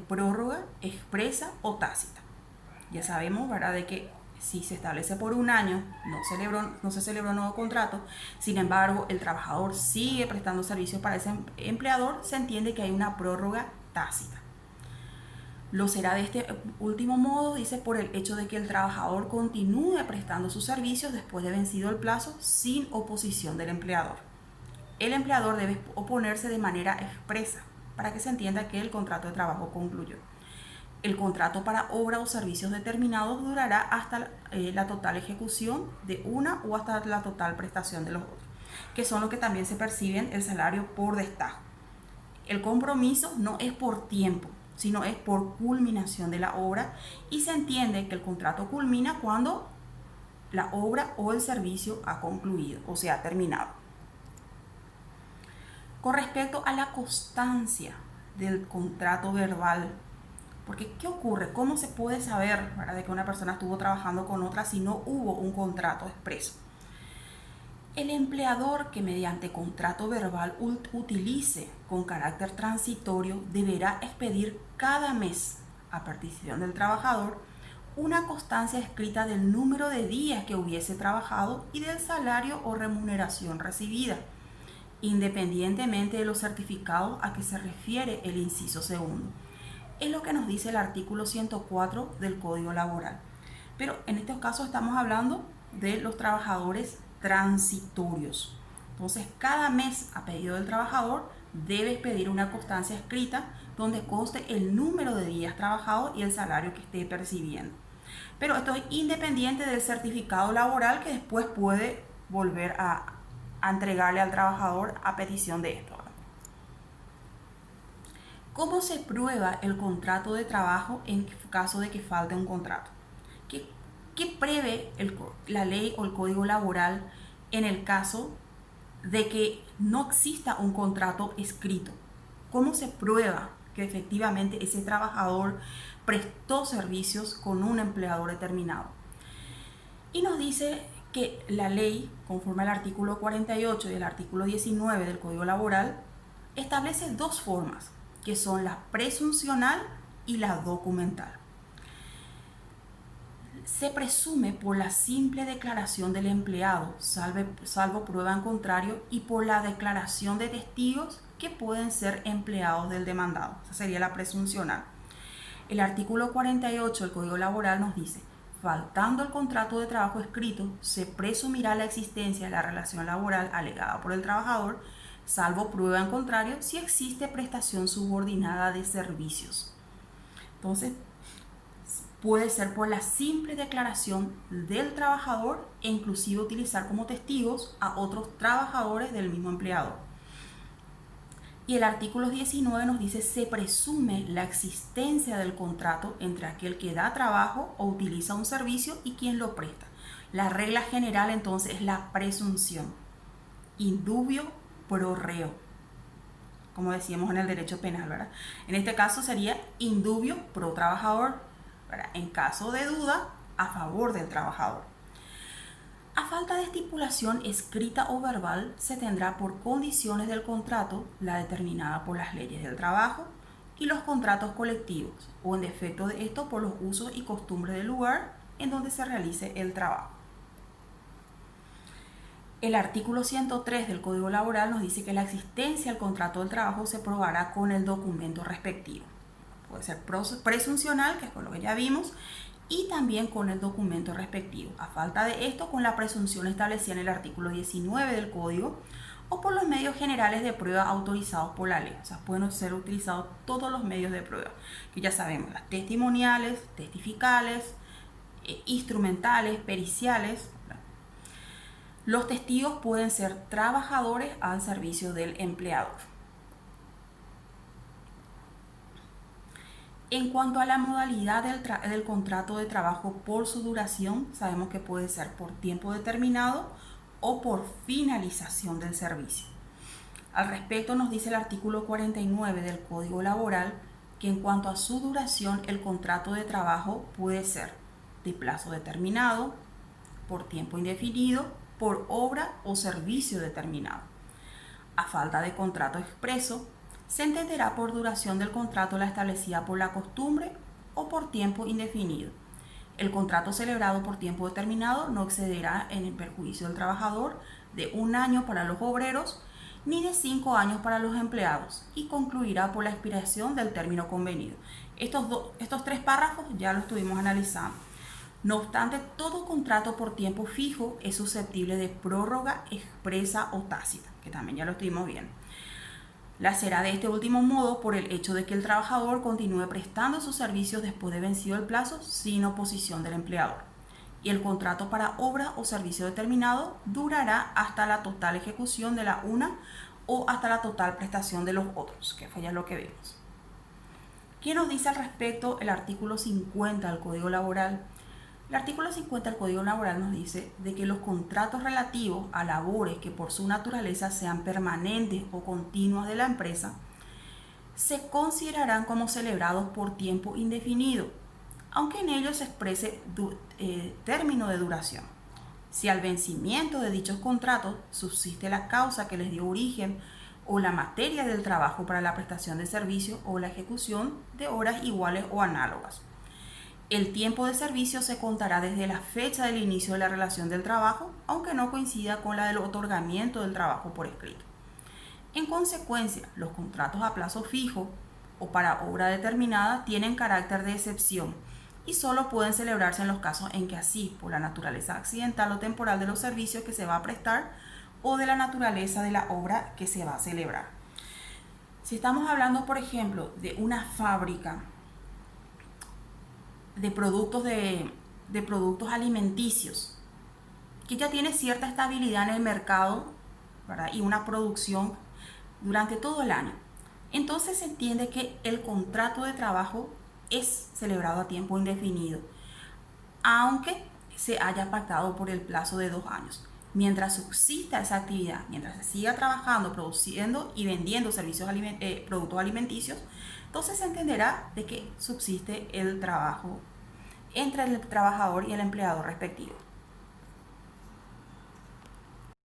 prórroga expresa o tácita. Ya sabemos, ¿verdad?, de que si se establece por un año, no se celebró un nuevo contrato, sin embargo, el trabajador sigue prestando servicios para ese empleador, se entiende que hay una prórroga tácita. Lo será de este último modo, dice, por el hecho de que el trabajador continúe prestando sus servicios después de vencido el plazo sin oposición del empleador. El empleador debe oponerse de manera expresa para que se entienda que el contrato de trabajo concluyó. El contrato para obra o servicios determinados durará hasta la total ejecución de una o hasta la total prestación de los otros, que son los que también se perciben el salario por destajo. El compromiso no es por tiempo, sino es por culminación de la obra, y se entiende que el contrato culmina cuando la obra o el servicio ha concluido, o sea, ha terminado. Con respecto a la constancia del contrato verbal, porque ¿qué ocurre? ¿Cómo se puede saber, ¿verdad?, de que una persona estuvo trabajando con otra si no hubo un contrato expreso? El empleador que mediante contrato verbal utilice con carácter transitorio deberá expedir cada mes, a petición del trabajador, una constancia escrita del número de días que hubiese trabajado y del salario o remuneración recibida, independientemente de los certificados a que se refiere el inciso segundo. Es lo que nos dice el artículo 104 del Código Laboral. Pero en estos casos estamos hablando de los trabajadores transitorios. Entonces, cada mes a pedido del trabajador debe expedir una constancia escrita donde conste el número de días trabajados y el salario que esté percibiendo. Pero esto es independiente del certificado laboral que después puede volver a entregarle al trabajador a petición de esto. ¿Cómo se prueba el contrato de trabajo en caso de que falte un contrato? ¿Qué prevé la ley o el código laboral en el caso de que no exista un contrato escrito? ¿Cómo se prueba que efectivamente ese trabajador prestó servicios con un empleador determinado? Y nos dice que la ley, conforme al artículo 48 y el artículo 19 del Código Laboral, establece dos formas, que son la presuncional y la documental. Se presume por la simple declaración del empleado, salvo prueba en contrario, y por la declaración de testigos que pueden ser empleados del demandado. Esa sería la presuncional. El artículo 48 del Código Laboral nos dice: faltando el contrato de trabajo escrito, se presumirá la existencia de la relación laboral alegada por el trabajador, salvo prueba en contrario, si existe prestación subordinada de servicios. Entonces, puede ser por la simple declaración del trabajador e inclusive utilizar como testigos a otros trabajadores del mismo empleador. Y el artículo 19 nos dice: se presume la existencia del contrato entre aquel que da trabajo o utiliza un servicio y quien lo presta. La regla general entonces es la presunción. Indubio pro reo, como decíamos en el derecho penal, ¿verdad? En este caso sería indubio pro trabajador, ¿verdad?, en caso de duda, a favor del trabajador. A falta de estipulación escrita o verbal, se tendrá por condiciones del contrato la determinada por las leyes del trabajo y los contratos colectivos, o en defecto de esto por los usos y costumbres del lugar en donde se realice el trabajo. El artículo 103 del Código Laboral nos dice que la existencia del contrato del trabajo se probará con el documento respectivo. Puede ser presuncional, que es con lo que ya vimos, y también con el documento respectivo. A falta de esto, con la presunción establecida en el artículo 19 del Código, o por los medios generales de prueba autorizados por la ley. O sea, pueden ser utilizados todos los medios de prueba, que ya sabemos: las testimoniales, testificales, instrumentales, periciales. Los testigos pueden ser trabajadores al servicio del empleador. En cuanto a la modalidad del contrato de trabajo por su duración, sabemos que puede ser por tiempo determinado o por finalización del servicio. Al respecto nos dice el artículo 49 del Código Laboral que en cuanto a su duración, el contrato de trabajo puede ser de plazo determinado, por tiempo indefinido, por obra o servicio determinado. A falta de contrato expreso, Se entenderá por duración del contrato la establecida por la costumbre o por tiempo indefinido. El contrato celebrado por tiempo determinado no excederá en el perjuicio del trabajador de 1 año para los obreros ni de 5 años para los empleados y concluirá por la expiración del término convenido. Estos 3 párrafos ya los estuvimos analizando. No obstante, todo contrato por tiempo fijo es susceptible de prórroga expresa o tácita, que también ya lo estuvimos viendo. La será de este último modo por el hecho de que el trabajador continúe prestando sus servicios después de vencido el plazo sin oposición del empleador. Y el contrato para obra o servicio determinado durará hasta la total ejecución de la una o hasta la total prestación de los otros, que fue ya lo que vimos. ¿Qué nos dice al respecto el artículo 50 del Código Laboral? El artículo 50 del Código Laboral nos dice de que los contratos relativos a labores que por su naturaleza sean permanentes o continuas de la empresa se considerarán como celebrados por tiempo indefinido, aunque en ellos se exprese término de duración. Si al vencimiento de dichos contratos subsiste la causa que les dio origen o la materia del trabajo para la prestación de servicio o la ejecución de horas iguales o análogas. El tiempo de servicio se contará desde la fecha del inicio de la relación del trabajo, aunque no coincida con la del otorgamiento del trabajo por escrito. En consecuencia, los contratos a plazo fijo o para obra determinada tienen carácter de excepción y solo pueden celebrarse en los casos en que así, por la naturaleza accidental o temporal de los servicios que se va a prestar o de la naturaleza de la obra que se va a celebrar. Si estamos hablando, por ejemplo, de una fábrica de productos alimenticios que ya tiene cierta estabilidad en el mercado, ¿verdad? Y una producción durante todo el año, entonces se entiende que el contrato de trabajo es celebrado a tiempo indefinido, aunque se haya pactado por el plazo de 2 años. Mientras subsista esa actividad, mientras se siga trabajando, produciendo y vendiendo productos alimenticios, entonces se entenderá de que subsiste el trabajo entre el trabajador y el empleador respectivo.